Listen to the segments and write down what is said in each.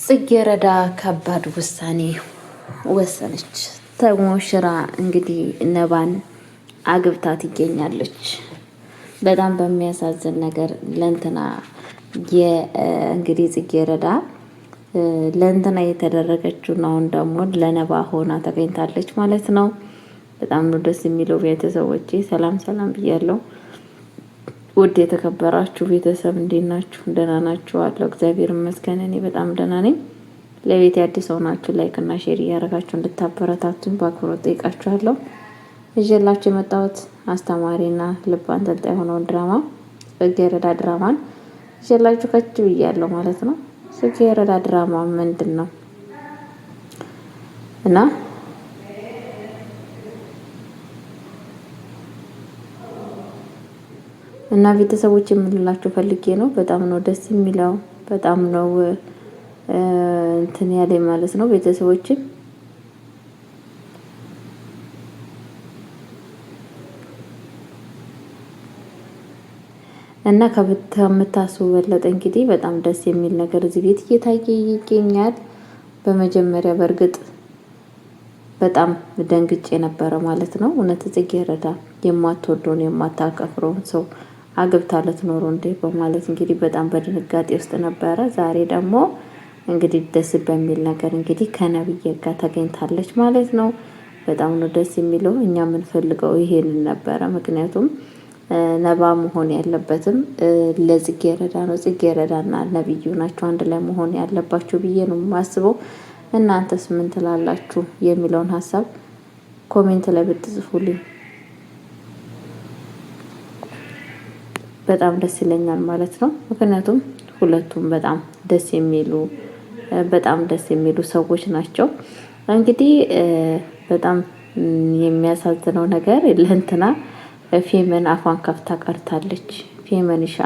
ጽጌረዳ ከባድ ውሳኔ ወሰነች። ተሞሽራ እንግዲህ ነባን አግብታት ትገኛለች። በጣም በሚያሳዝን ነገር ለእንትና እንግዲህ ጽጌረዳ ለእንትና የተደረገችውን አሁን ደግሞ ለነባ ሆና ተገኝታለች ማለት ነው። በጣም ነው ደስ የሚለው። ቤተሰቦቼ ሰላም ሰላም ብያለሁ። ውድ የተከበራችሁ ቤተሰብ እንዴት ናችሁ? ደህና ናችሁ? አለው እግዚአብሔር ይመስገን እኔ በጣም ደህና ነኝ። ለቤት አዲስ ሆናችሁ ላይክ እና ሼር እያደረጋችሁ እንድታበረታቱኝ በአክብሮት ጠይቃችኋለሁ። ይዤላችሁ የመጣሁት አስተማሪና ልብ አንጠልጣይ የሆነውን ድራማ ጽጌረዳ ድራማን ይዤላችሁ ከች ብያለሁ ማለት ነው። ጽጌረዳ ድራማ ምንድን ነው እና ቤተሰቦች የምንላችሁ ፈልጌ ነው። በጣም ነው ደስ የሚለው። በጣም ነው እንትን ያለኝ ማለት ነው። ቤተሰቦች እና ከምታስቡ በለጠ እንግዲህ በጣም ደስ የሚል ነገር እዚህ ቤት እየታየ ይገኛል። በመጀመሪያ በእርግጥ በጣም ደንግጬ ነበረ ማለት ነው። እውነት ጽጌረዳ የማትወደውን የማታከፍረውን ሰው አግብታ ልትኖር እንዴ በማለት እንግዲህ በጣም በድንጋጤ ውስጥ ነበረ። ዛሬ ደግሞ እንግዲህ ደስ በሚል ነገር እንግዲህ ከነብዬ ጋር ተገኝታለች ማለት ነው። በጣም ነው ደስ የሚለው። እኛ የምንፈልገው ይሄንን ነበረ። ምክንያቱም ነባ መሆን ያለበትም ለጽጌረዳ ነው። ጽጌረዳና ነብዩ ናቸው አንድ ላይ መሆን ያለባቸው ብዬ ነው የማስበው። እናንተስ ምን ትላላችሁ የሚለውን ሀሳብ ኮሜንት ላይ ብትጽፉልኝ በጣም ደስ ይለኛል ማለት ነው። ምክንያቱም ሁለቱም በጣም ደስ የሚሉ ሰዎች ናቸው። እንግዲህ በጣም የሚያሳዝነው ነገር ለእንትና ፌመን አፏን ከፍታ ቀርታለች። ፌመንሻ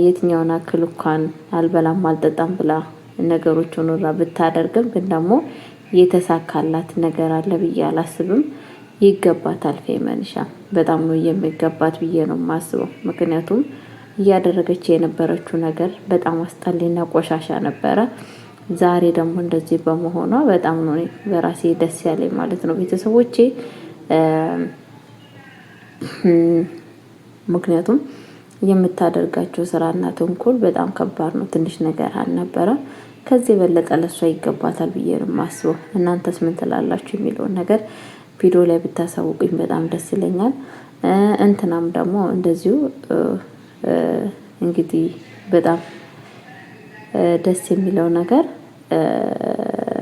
የትኛውን አክል እንኳን አልበላም አልጠጣም ብላ ነገሮችን ኑራ ብታደርግም ግን ደግሞ የተሳካላት ነገር አለ ብዬ አላስብም። ይገባታል። ፌመንሻ በጣም ነው የሚገባት ብዬ ነው የማስበው። ምክንያቱም እያደረገች የነበረችው ነገር በጣም አስጠሊና ቆሻሻ ነበረ። ዛሬ ደግሞ እንደዚህ በመሆኗ በጣም ነው በራሴ ደስ ያለኝ ማለት ነው ቤተሰቦቼ። ምክንያቱም የምታደርጋቸው ስራና ተንኮል በጣም ከባድ ነው። ትንሽ ነገር አልነበረ። ከዚህ የበለጠ ለሷ ይገባታል ብዬ ነው የማስበው። እናንተስ ምን ትላላችሁ የሚለውን ነገር ቪዲዮ ላይ ብታሳውቁኝ በጣም ደስ ይለኛል። እንትናም ደግሞ እንደዚሁ እንግዲህ በጣም ደስ የሚለው ነገር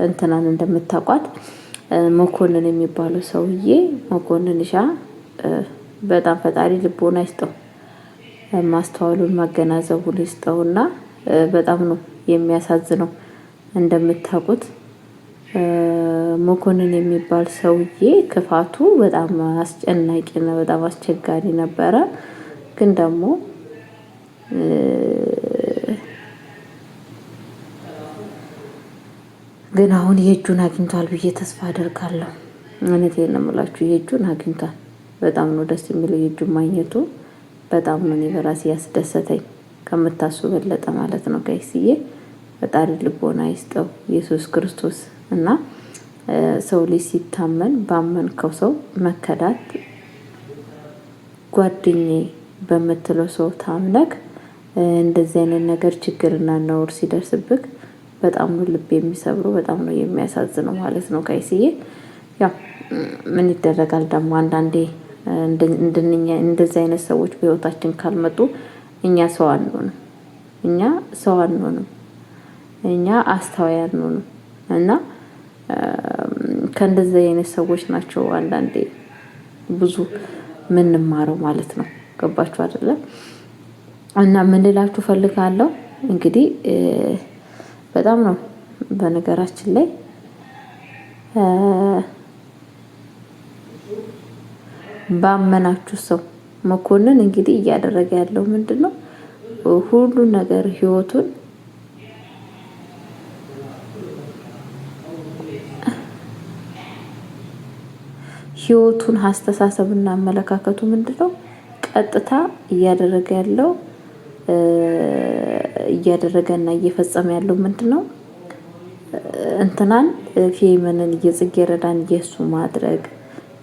እንትናን እንደምታውቋት መኮንን የሚባለው ሰውዬ መኮንንሻ በጣም ፈጣሪ ልቦና ይስጠው፣ ማስተዋሉን ማገናዘቡን ይስጠውና በጣም ነው የሚያሳዝነው። እንደምታውቁት መኮንን የሚባል ሰውዬ ክፋቱ በጣም አስጨናቂ ነው፣ በጣም አስቸጋሪ ነበረ። ግን ደግሞ አሁን የእጁን አግኝቷል ብዬ ተስፋ አደርጋለሁ። እውነቴን ነው የምላችሁ፣ የእጁን አግኝቷል። በጣም ነው ደስ የሚለው የእጁን ማግኘቱ። በጣም ነው እኔ በራሴ ያስደሰተኝ ከምታስቡ በለጠ ማለት ነው። ጋይስዬ ፈጣሪ ልቦና ይስጠው ኢየሱስ ክርስቶስ። እና ሰው ልጅ ሲታመን ባመንከው ሰው መከዳት፣ ጓደኛዬ በምትለው ሰው ታምነክ እንደዚህ አይነት ነገር ችግርና ነውር ሲደርስብክ በጣም ነው ልብ የሚሰብረው፣ በጣም ነው የሚያሳዝነው ማለት ነው ጋይስዬ። ያው ምን ይደረጋል ደግሞ አንዳንዴ እንደዚህ አይነት ሰዎች በህይወታችን ካልመጡ እኛ ሰው አንሆንም፣ እኛ አስተዋይ አንሆንም። እና ከእንደዚህ አይነት ሰዎች ናቸው አንዳንዴ ብዙ ምንማረው ማለት ነው። ገባችሁ አይደለም? እና ምን ልላችሁ ፈልጋለሁ እንግዲህ በጣም ነው በነገራችን ላይ ባመናችሁ ሰው መኮንን እንግዲህ እያደረገ ያለው ምንድነው? ሁሉ ነገር ህይወቱን አስተሳሰብና አመለካከቱ ምንድነው? ቀጥታ እያደረገና እየፈጸመ ያለው ምንድነው? እንትናን ፌመንን የጽጌረዳን የሱ ማድረግ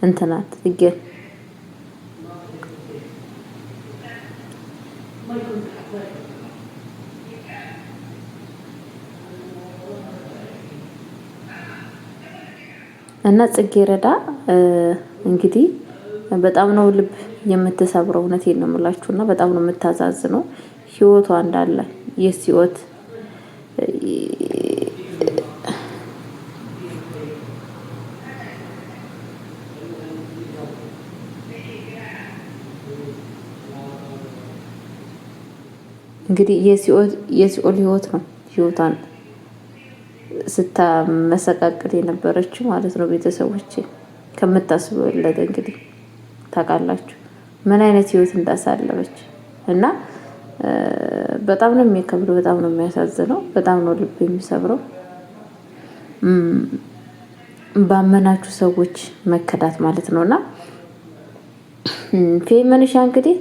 እንትናት ጽጌን እና ጽጌረዳ እንግዲህ በጣም ነው ልብ የምትሰብረው። እውነቴን ነው የምላችሁ እና በጣም ነው የምታዛዝነው። ህይወቷ እንዳለ የሲኦት እንግዲህ የሲኦል ህይወት ነው ህይወቷን ስታመሰቃቅል የነበረችው ማለት ነው። ቤተሰቦች ከምታስበለት እንግዲህ ታውቃላችሁ ምን አይነት ህይወት እንዳሳለፈች እና በጣም ነው የሚከብደው። በጣም ነው የሚያሳዝነው። በጣም ነው ልብ የሚሰብረው። ባመናችሁ ሰዎች መከዳት ማለት ነውና ፌመንሻ እንግዲህ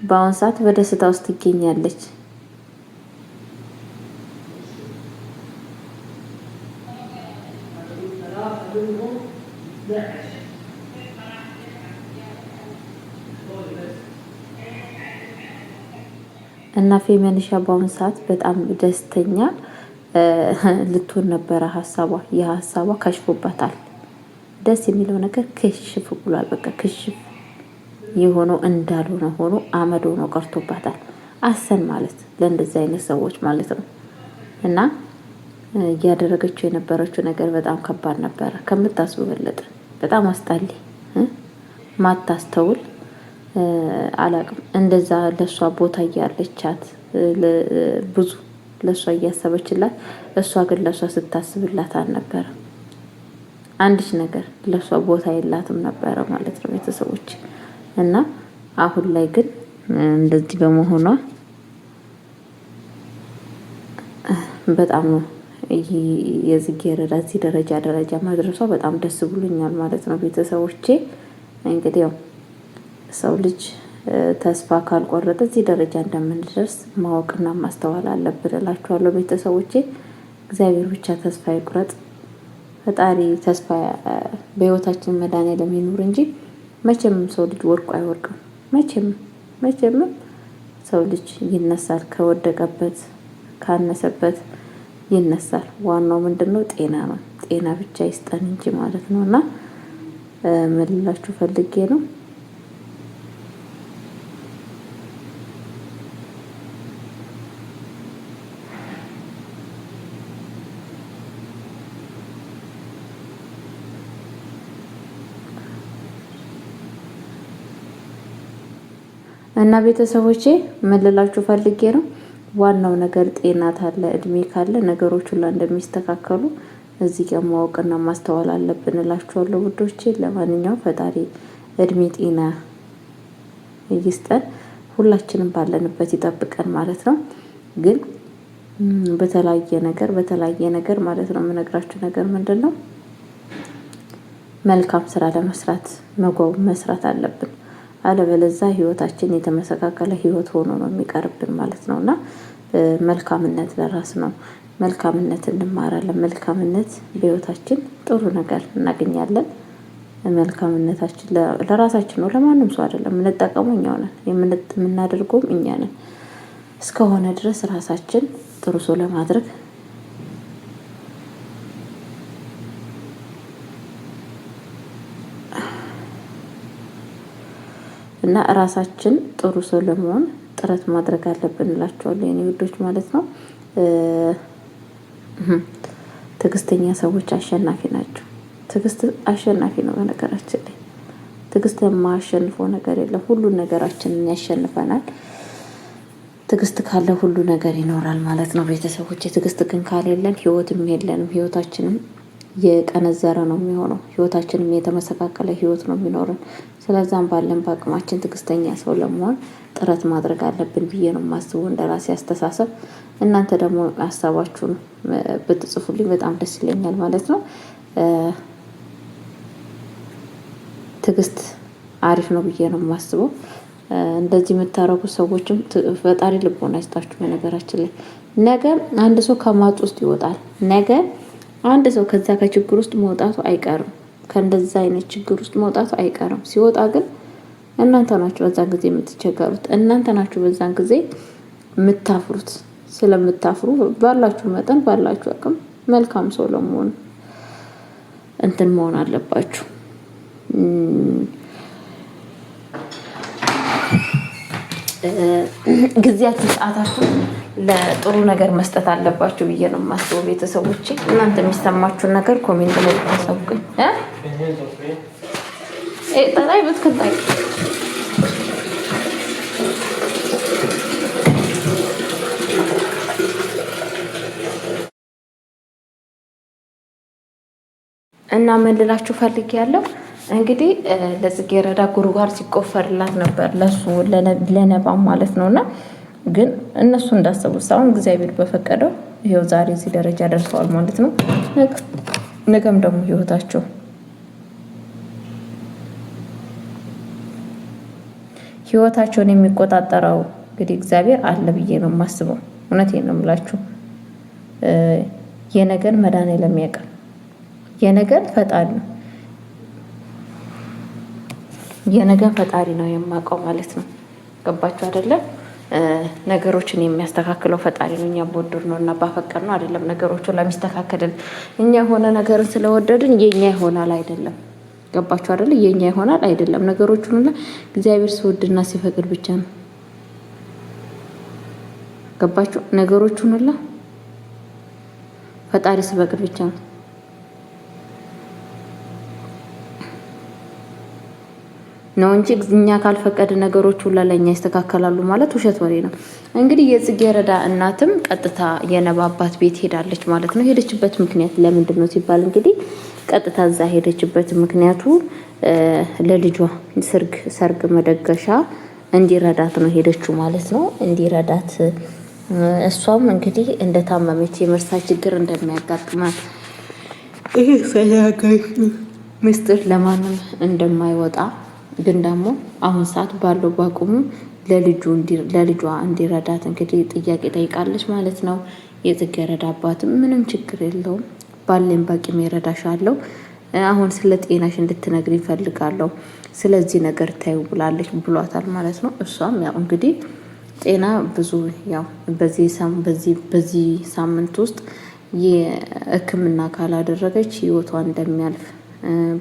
በአሁን ሰዓት በደስታ ውስጥ ትገኛለች። እና ፌመንሻ በአሁኑ ሰዓት በጣም ደስተኛ ልትሆን ነበረ ሀሳቧ። የሀሳቧ ከሽፎባታል። ደስ የሚለው ነገር ክሽፍ ብሏል። በቃ ክሽፍ የሆነው እንዳልሆነ ሆኖ አመድ ሆኖ ቀርቶባታል። አሰን ማለት ለእንደዚህ አይነት ሰዎች ማለት ነው። እና እያደረገችው የነበረችው ነገር በጣም ከባድ ነበረ ከምታስቡ በለጠ። በጣም አስጣሊ ማታስተውል አላቅም። እንደዛ ለሷ ቦታ እያለቻት ብዙ ለሷ እያሰበችላት፣ እሷ ግን ለሷ ስታስብላት አልነበረም። አንዲች ነገር ለሷ ቦታ የላትም ነበረ ማለት ነው ቤተሰቦች። እና አሁን ላይ ግን እንደዚህ በመሆኗ በጣም ነው የጽጌረዳ እዚህ ደረጃ ማድረሷ በጣም ደስ ብሎኛል ማለት ነው ቤተሰቦቼ። እንግዲህ ያው ሰው ልጅ ተስፋ ካልቆረጠ እዚህ ደረጃ እንደምንደርስ ማወቅና ማስተዋል አለብን እላችኋለሁ ቤተሰቦቼ። እግዚአብሔር ብቻ ተስፋ ይቁረጥ። ፈጣሪ ተስፋ በህይወታችን መድኃኒዓለም ይኑር እንጂ መቼም ሰው ልጅ ወድቆ አይወርቅም። መቼም ሰው ልጅ ይነሳል። ከወደቀበት ካነሰበት ይነሳል። ዋናው ምንድነው? ጤና ነው። ጤና ብቻ ይስጠን እንጂ ማለት ነው። እና ምን ልላችሁ ፈልጌ ነው እና ቤተሰቦቼ ምን ልላችሁ ፈልጌ ነው፣ ዋናው ነገር ጤና ካለ እድሜ ካለ ነገሮች ሁሉ እንደሚስተካከሉ እዚህ ጋር ማወቅና ማስተዋል አለብን እላችኋለሁ ውዶቼ። ለማንኛውም ፈጣሪ እድሜ ጤና ይስጠን፣ ሁላችንም ባለንበት ይጠብቀን ማለት ነው። ግን በተለያየ ነገር ማለት ነው የምነግራችሁ ነገር ምንድን ነው፣ መልካም ስራ ለመስራት መስራት አለብን። አለበለዛ ህይወታችን የተመሰቃቀለ ህይወት ሆኖ ነው የሚቀርብን ማለት ነው። እና መልካምነት ለራስ ነው። መልካምነት እንማራለን። መልካምነት በህይወታችን ጥሩ ነገር እናገኛለን። መልካምነታችን ለራሳችን ነው፣ ለማንም ሰው አይደለም። የምንጠቀመው እኛው ነን፣ የምናደርገውም እኛ ነን። እስከሆነ ድረስ ራሳችን ጥሩ ሰው ለማድረግ እና ራሳችን ጥሩ ሰው ለመሆን ጥረት ማድረግ አለብን እላችኋለሁ የኔ ውዶች ማለት ነው። ትዕግስተኛ ሰዎች አሸናፊ ናቸው። ትዕግስት አሸናፊ ነው። በነገራችን ላይ ትዕግስት የማያሸንፈው ነገር የለም። ሁሉን ነገራችንን ያሸንፈናል። ትዕግስት ካለ ሁሉ ነገር ይኖራል ማለት ነው ቤተሰቦች። ትዕግስት ግን ካሌለን ህይወትም የለንም። ህይወታችንም የቀነዘረ ነው የሚሆነው። ህይወታችንም የተመሰቃቀለ ህይወት ነው የሚኖረን። ስለዛም ባለን በአቅማችን ትዕግስተኛ ሰው ለመሆን ጥረት ማድረግ አለብን ብዬ ነው የማስበው፣ እንደራሴ አስተሳሰብ። እናንተ ደግሞ ሀሳባችሁን ብትጽፉልኝ በጣም ደስ ይለኛል ማለት ነው። ትዕግስት አሪፍ ነው ብዬ ነው የማስበው። እንደዚህ የምታረጉ ሰዎችም ፈጣሪ ልቦና ይስጣችሁ። በነገራችን ላይ ነገ አንድ ሰው ከማጥ ውስጥ ይወጣል። ነገ አንድ ሰው ከዛ ከችግር ውስጥ መውጣቱ አይቀርም። ከእንደዛ አይነት ችግር ውስጥ መውጣቱ አይቀርም። ሲወጣ ግን እናንተ ናችሁ በዛን ጊዜ የምትቸገሩት። እናንተ ናችሁ በዛን ጊዜ የምታፍሩት። ስለምታፍሩ ባላችሁ መጠን ባላችሁ አቅም መልካም ሰው ለመሆን እንትን መሆን አለባችሁ። ጊዜያችሁ ሰዓታችሁ ለጥሩ ነገር መስጠት አለባችሁ ብዬ ነው የማስበው። ቤተሰቦቼ እናንተ የሚሰማችሁን ነገር ኮሜንት ላይ ታሳውቁኝ። ጠላይ ብትከታይ እና ምን ልላችሁ ፈልጌ ያለው እንግዲህ ለጽጌረዳ ጉድጓድ ሲቆፈርላት ነበር ለሱ ለነባም ማለት ነውና፣ ግን እነሱ እንዳሰቡት ሳይሆን እግዚአብሔር በፈቀደው ይሄው ዛሬ እዚህ ደረጃ ደርሰዋል ማለት ነው። ነገም ደግሞ ህይወታቸውን የሚቆጣጠረው እንግዲህ እግዚአብሔር አለ ብዬ ነው የማስበው። እውነቴን ነው የምላችሁ። የነገን መድኃኒዓለም ያውቃል። የነገን ፈጣሪ ነው የነገን ፈጣሪ ነው የማውቀው ማለት ነው። ገባችሁ አይደለም? ነገሮችን የሚያስተካክለው ፈጣሪ ነው። እኛ በወደድ ነው እና ባፈቀር ነው አይደለም ነገሮችን ለሚስተካከልን። እኛ የሆነ ነገርን ስለወደድን የኛ ይሆናል አይደለም። ገባችሁ አይደለ? የኛ ይሆናል አይደለም። ነገሮችን ሁሉ እግዚአብሔር ሲወድና ሲፈቅድ ብቻ ነው። ገባችሁ? ነገሮችን ሁሉ ፈጣሪ ሲፈቅድ ብቻ ነው ነው እንጂ እኛ ካልፈቀደ ነገሮች ሁሉ ለኛ ይስተካከላሉ ማለት ውሸት ወሬ ነው። እንግዲህ የጽጌረዳ እናትም ቀጥታ የነባ አባት ቤት ሄዳለች ማለት ነው። ሄደችበት ምክንያት ለምንድን ነው ሲባል እንግዲህ ቀጥታ እዛ ሄደችበት ምክንያቱ ለልጇ ሰርግ መደገሻ እንዲረዳት ነው ሄደችው ማለት ነው። እንዲረዳት እሷም እንግዲህ እንደታመመች የመርሳት ችግር እንደሚያጋጥማት ይሄ ሰያጋሽ ምስጢር ለማንም እንደማይወጣ ግን ደግሞ አሁን ሰዓት ባለው ባቁሙ ለልጇ እንዲረዳት እንግዲህ ጥያቄ ጠይቃለች ማለት ነው። የጽጌረዳ አባትም ምንም ችግር የለውም ባለን ባቂም ይረዳሻለሁ፣ አሁን ስለ ጤናሽ እንድትነግሪ ይፈልጋለሁ፣ ስለዚህ ነገር ታዩ ብሏታል ማለት ነው። እሷም ያው እንግዲህ ጤና ብዙ ያው በዚህ ሳምንት ውስጥ የሕክምና ካላደረገች ህይወቷ እንደሚያልፍ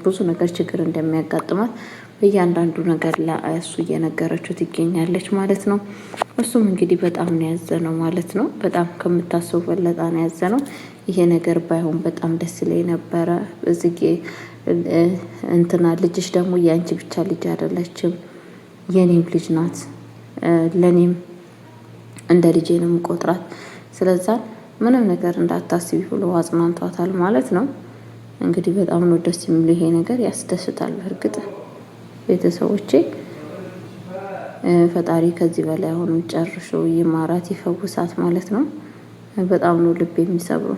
ብዙ ነገር ችግር እንደሚያጋጥማት በእያንዳንዱ ነገር ለእሱ እየነገረችው ትገኛለች ማለት ነው። እሱም እንግዲህ በጣም ነው ያዘነው ማለት ነው። በጣም ከምታስቡ በለጣ ነው ያዘነው። ይሄ ነገር ባይሆን በጣም ደስ ይለኝ ነበረ። እዚህ እንትና ልጅሽ ደግሞ የአንቺ ብቻ ልጅ አይደለችም፣ የኔም ልጅ ናት፣ ለኔም እንደ ልጄ ነው የምቆጥራት። ስለዛ ምንም ነገር እንዳታስቢ ብሎ አጽናንቷታል ማለት ነው። እንግዲህ በጣም ነው ደስ የሚለው ይሄ ነገር ያስደስታል። እርግጥ ቤተሰቦቼ ፈጣሪ ከዚህ በላይ አሁን ጨርሾ ይማራት ይፈውሳት ማለት ነው። በጣም ነው ልብ የሚሰብሩ።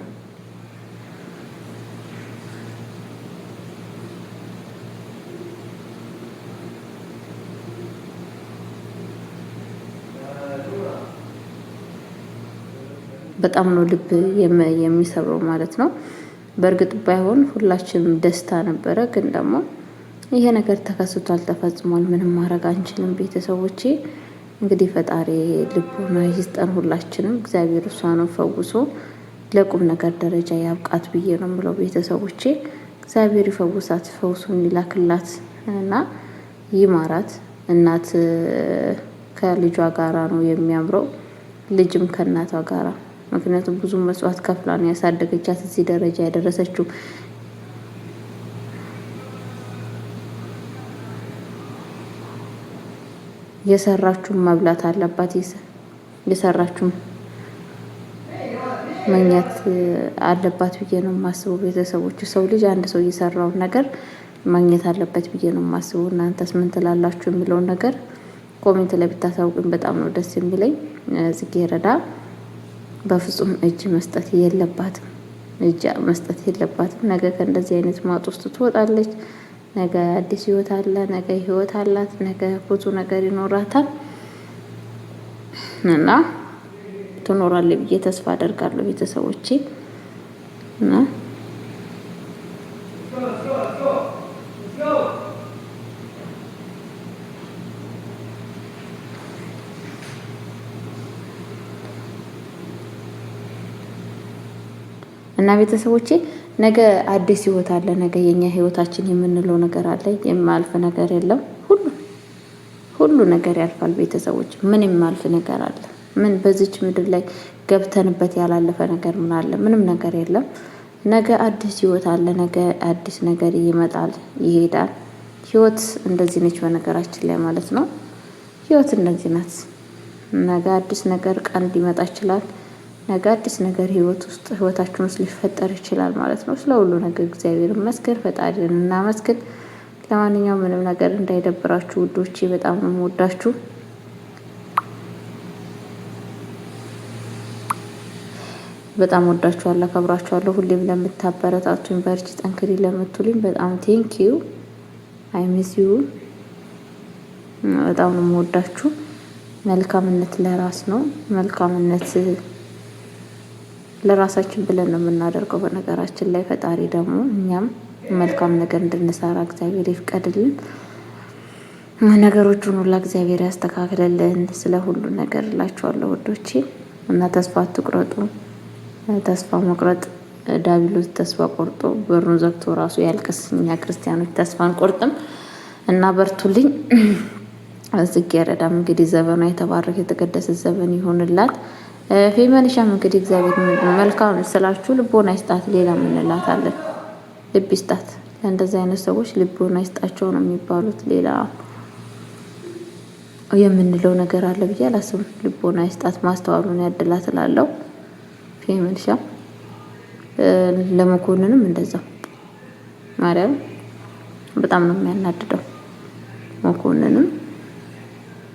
በጣም ነው ልብ የሚሰብረው ማለት ነው። በእርግጥ ባይሆን ሁላችንም ደስታ ነበረ፣ ግን ደግሞ ይሄ ነገር ተከስቷል፣ ተፈጽሟል። ምንም ማድረግ አንችልም። ቤተሰቦቼ እንግዲህ ፈጣሪ ልቦና ይስጠን ሁላችንም። እግዚአብሔር እሷን ፈውሶ ለቁም ነገር ደረጃ ያብቃት ብዬ ነው የምለው። ቤተሰቦቼ እግዚአብሔር ይፈውሳት፣ ፈውሱን ይላክላት እና ይማራት። እናት ከልጇ ጋራ ነው የሚያምረው፣ ልጅም ከእናቷ ጋራ። ምክንያቱም ብዙ መስዋዕት ከፍላ ነው ያሳደገቻት እዚህ ደረጃ ያደረሰችው። የሰራችሁን መብላት አለባት፣ የሰራችሁን መኛት አለባት ብዬ ነው የማስበው። ቤተሰቦች ሰው ልጅ አንድ ሰው የሰራውን ነገር ማግኘት አለበት ብዬ ነው የማስበው። እናንተስ ምን ትላላችሁ የሚለውን ነገር ኮሜንት ላይ ብታሳውቁኝ በጣም ነው ደስ የሚለኝ። ጽጌረዳ በፍጹም እጅ መስጠት የለባትም፣ ነገ ከእንደዚህ አይነት ማጥ ውስጥ ትወጣለች። ነገ አዲስ ህይወት አለ፣ ነገ ህይወት አላት፣ ነገ ብዙ ነገር ይኖራታል እና ትኖራለች ብዬ ተስፋ አደርጋለሁ ቤተሰቦቼ እና እና ቤተሰቦቼ ነገ አዲስ ህይወት አለ። ነገ የኛ ህይወታችን የምንለው ነገር አለ። የማያልፍ ነገር የለም። ሁሉ ነገር ያልፋል። ቤተሰቦች ምን የማያልፍ ነገር አለ? ምን በዚች ምድር ላይ ገብተንበት ያላለፈ ነገር ምን አለ? ምንም ነገር የለም። ነገ አዲስ ህይወት አለ። ነገ አዲስ ነገር ይመጣል፣ ይሄዳል። ህይወት እንደዚህ ነች በነገራችን ላይ ማለት ነው። ህይወት እንደዚህ ናት። ነገ አዲስ ነገር ቀን ሊመጣ ይችላል። ነገ አዲስ ነገር ህይወታችን ውስጥ ሊፈጠር ይችላል ማለት ነው። ስለ ሁሉ ነገር እግዚአብሔር ይመስገን፣ ፈጣሪን እናመስግን። ለማንኛውም ምንም ነገር እንዳይደብራችሁ ውዶቼ፣ በጣም ነው የምወዳችሁ። በጣም ወዳችኋለሁ፣ አከብራችኋለሁ። ሁሌም ለምታበረታቱኝ በርቺ፣ ጠንክሪ ለምትሉኝ በጣም ቴንኪዩ። አይ ሚስ ዩ። በጣም ነው የምወዳችሁ። መልካምነት ለራስ ነው። መልካምነት ለራሳችን ብለን ነው የምናደርገው። በነገራችን ላይ ፈጣሪ ደግሞ እኛም መልካም ነገር እንድንሰራ እግዚአብሔር ይፍቀድልን። ነገሮቹን ሁላ እግዚአብሔር ያስተካክልልን። ስለ ሁሉ ነገር እላችኋለሁ ወዶቼ እና ተስፋ አትቁረጡ። ተስፋ መቁረጥ ዲያብሎስ ተስፋ ቆርጦ በሩን ዘግቶ ራሱ ያልቅስ። እኛ ክርስቲያኖች ተስፋ አንቆርጥም እና በርቱልኝ። ጽጌረዳም እንግዲህ ዘመኗ የተባረከ የተቀደሰ ዘመን ይሆንላት። ፌመንሻም እንግዲህ እግዚአብሔር መልካም ስላችሁ ልቦና ይስጣት። ሌላ ምን እንላታለን? ልብ ይስጣት። ለእንደዚህ አይነት ሰዎች ልቦና ይስጣቸው ነው የሚባሉት። ሌላ የምንለው ነገር አለ ብዬ አላስብም። ልቦና ይስጣት፣ ማስተዋሉን ያድላት እላለሁ። ፌመንሻም ለመኮንንም እንደዛው ማርያም በጣም ነው የሚያናድደው። መኮንንም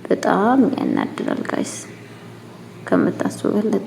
በጣም ያናድዳል ጋይስ ከምታስቡ በለጠ።